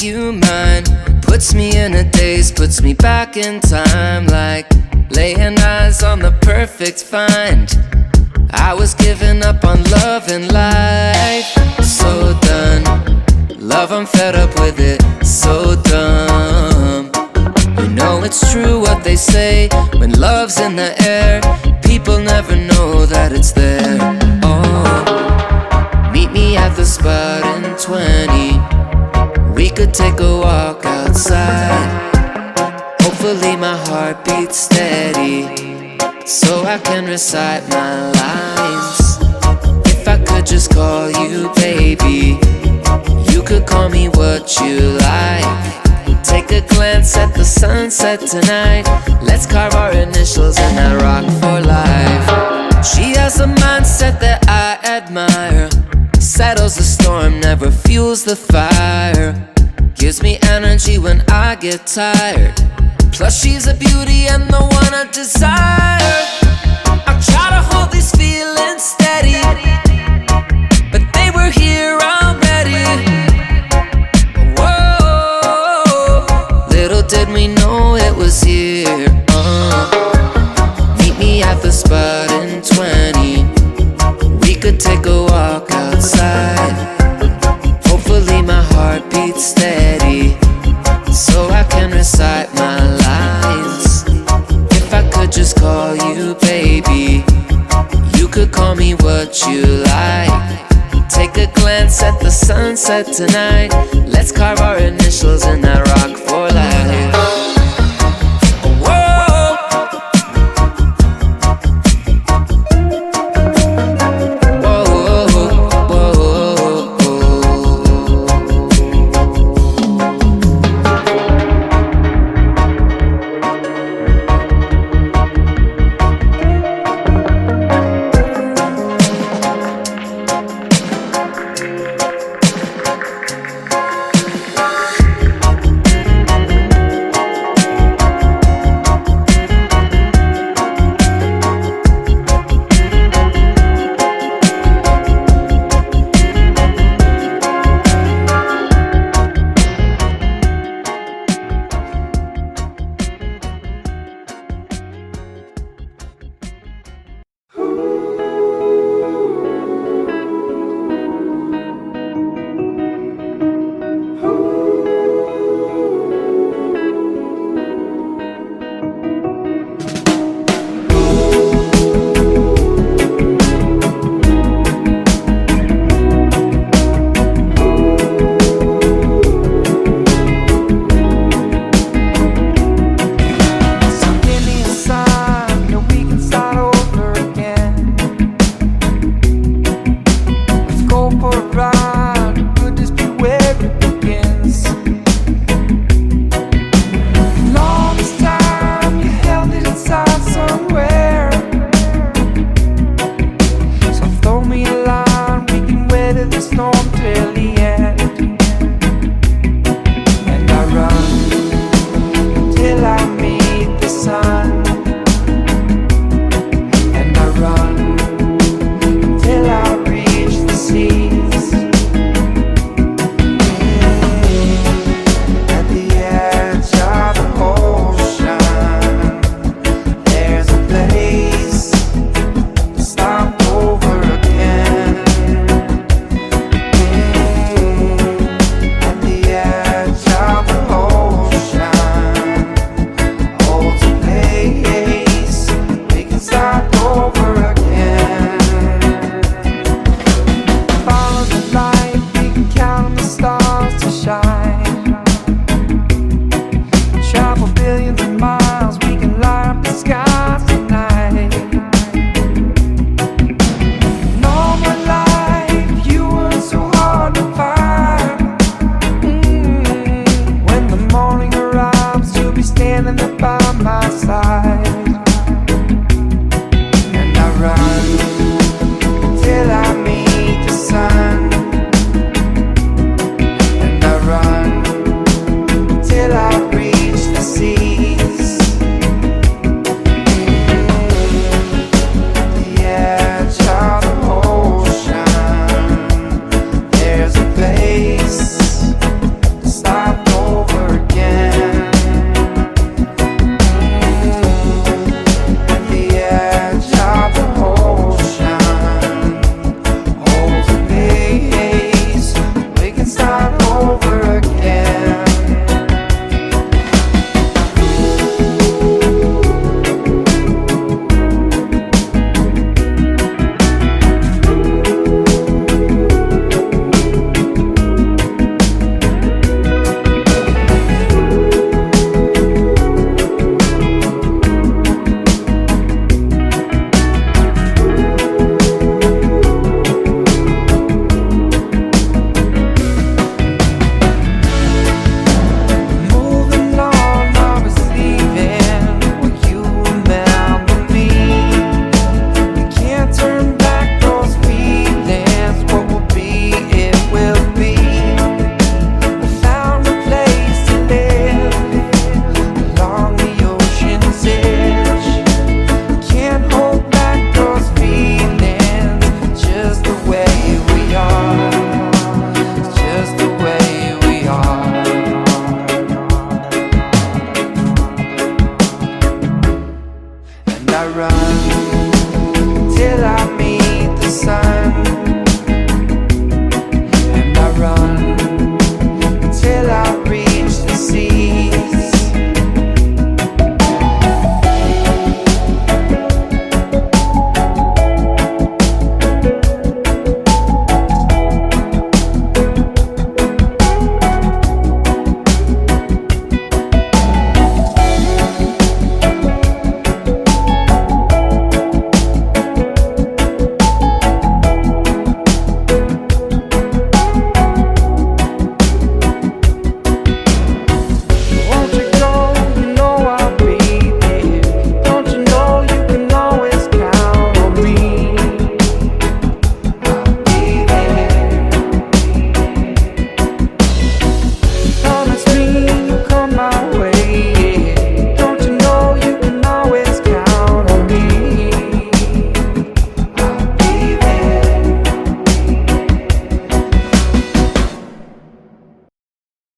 you mine. Puts me in a daze, puts me back in time, like laying eyes on the perfect find. I was giving up on love and life. So done, love, I'm fed up with it. So dumb. You know it's true what they say, when love's in the air, people never know that it's there. Oh, meet me at the spot in 20. We could take a walk outside. Hopefully my heart beats steady, so I can recite my lines. If I could just call you baby, you could call me what you like. Take a glance at the sunset tonight. Let's carve our initials in that rock for life. She has a mindset that I admire. Settles the storm, never fuels the fire. Gives me energy when I get tired. Plus she's a beauty and the one I desire. I try to hold these feelings steady, but they were here already. Whoa, little did we know it was here. Meet me at the spot in 20. We could take a walk outside. Hopefully my heart beats steady, so I can recite my lines. If I could just call you baby, you could call me what you like. Take a glance at the sunset tonight. Let's carve our initials in that rock